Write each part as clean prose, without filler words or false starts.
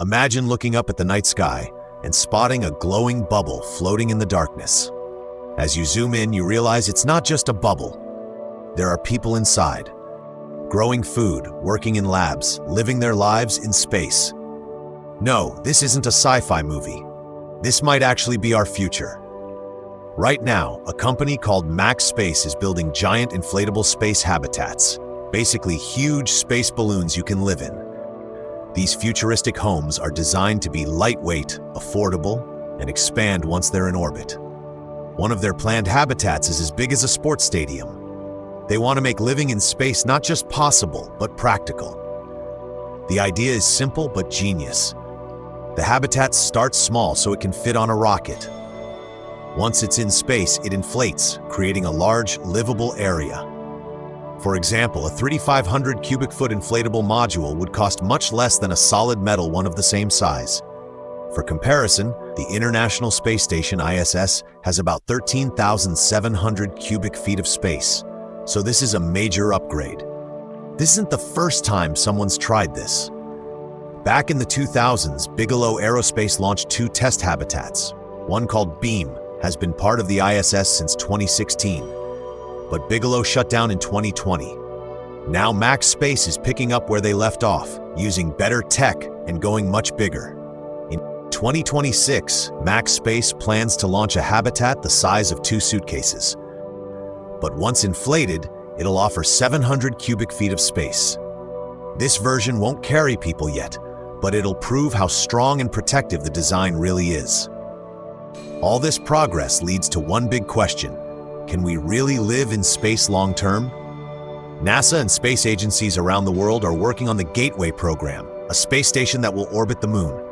Imagine looking up at the night sky and spotting a glowing bubble floating in the darkness. As you zoom in, you realize it's not just a bubble. There are people inside, growing food, working in labs, living their lives in space. No, this isn't a sci-fi movie. This might actually be our future. Right now, a company called Max Space is building giant inflatable space habitats, basically huge space balloons you can live in. These futuristic homes are designed to be lightweight, affordable, and expand once they're in orbit. One of their planned habitats is as big as a sports stadium. They want to make living in space not just possible, but practical. The idea is simple but genius. The habitat starts small so it can fit on a rocket. Once it's in space, it inflates, creating a large, livable area. For example, a 3,500 cubic foot inflatable module would cost much less than a solid metal one of the same size. For comparison, the International Space Station ISS has about 13,700 cubic feet of space, so this is a major upgrade. This isn't the first time someone's tried this. Back in the 2000s, Bigelow Aerospace launched 2 test habitats. One called Beam has been part of the ISS since 2016. But Bigelow shut down in 2020. Now Max Space is picking up where they left off, using better tech and going much bigger. In 2026, Max Space plans to launch a habitat the size of 2 suitcases. But once inflated, it'll offer 700 cubic feet of space. This version won't carry people yet, but it'll prove how strong and protective the design really is. All this progress leads to one big question. Can we really live in space long-term? NASA and space agencies around the world are working on the Gateway program, a space station that will orbit the moon.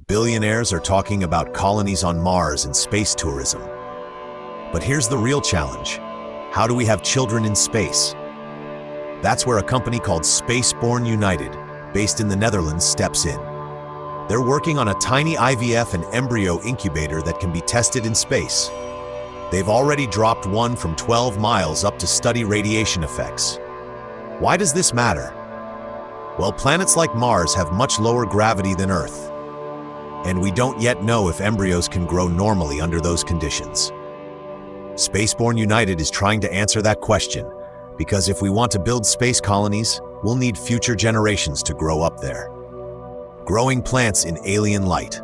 Billionaires are talking about colonies on Mars and space tourism. But here's the real challenge. How do we have children in space? That's where a company called Spaceborne United, based in the Netherlands, steps in. They're working on a tiny IVF and embryo incubator that can be tested in space. They've already dropped one from 12 miles up to study radiation effects. Why does this matter? Well, planets like Mars have much lower gravity than Earth. And we don't yet know if embryos can grow normally under those conditions. Spaceborne United is trying to answer that question, because if we want to build space colonies, we'll need future generations to grow up there. Growing plants in alien light.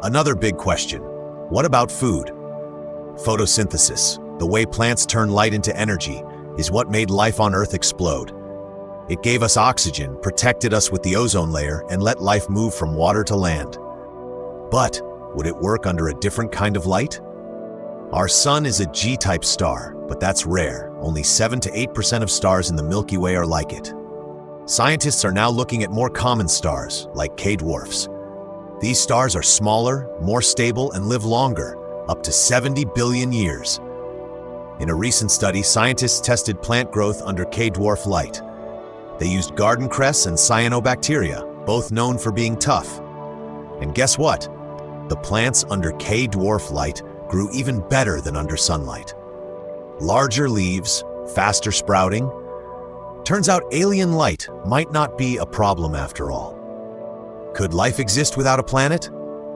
Another big question. What about food? Photosynthesis, the way plants turn light into energy, is what made life on Earth explode. It gave us oxygen, protected us with the ozone layer, and let life move from water to land. But would it work under a different kind of light? Our sun is a G-type star, but that's rare. Only 7 to 8% of stars in the Milky Way are like it. Scientists are now looking at more common stars, like K-dwarfs. These stars are smaller, more stable, and live longer, up to 70 billion years. In a recent study, scientists tested plant growth under K-dwarf light. They used garden cress and cyanobacteria, both known for being tough. And guess what? The plants under K-dwarf light grew even better than under sunlight. Larger leaves, faster sprouting. Turns out alien light might not be a problem after all. Could life exist without a planet?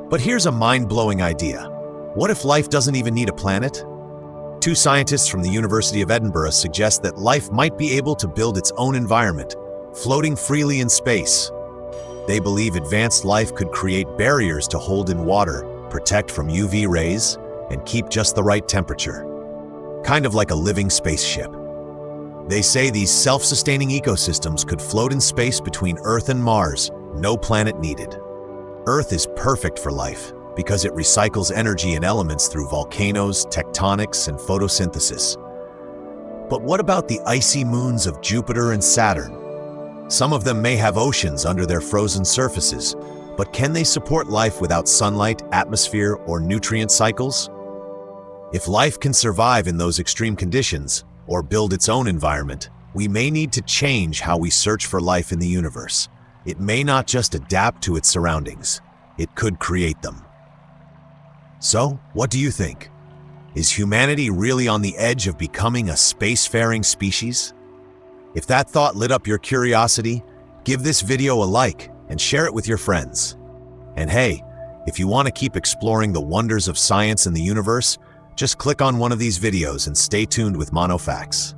But here's a mind-blowing idea. What if life doesn't even need a planet? 2 scientists from the University of Edinburgh suggest that life might be able to build its own environment, floating freely in space. They believe advanced life could create barriers to hold in water, protect from UV rays, and keep just the right temperature. Kind of like a living spaceship. They say these self-sustaining ecosystems could float in space between Earth and Mars, no planet needed. Earth is perfect for life, because it recycles energy and elements through volcanoes, tectonics, and photosynthesis. But what about the icy moons of Jupiter and Saturn? Some of them may have oceans under their frozen surfaces, but can they support life without sunlight, atmosphere, or nutrient cycles? If life can survive in those extreme conditions, or build its own environment, we may need to change how we search for life in the universe. It may not just adapt to its surroundings, it could create them. So, what do you think? Is humanity really on the edge of becoming a spacefaring species? If that thought lit up your curiosity, give this video a like and share it with your friends. And hey, if you want to keep exploring the wonders of science and the universe, just click on one of these videos and stay tuned with Mano Facts.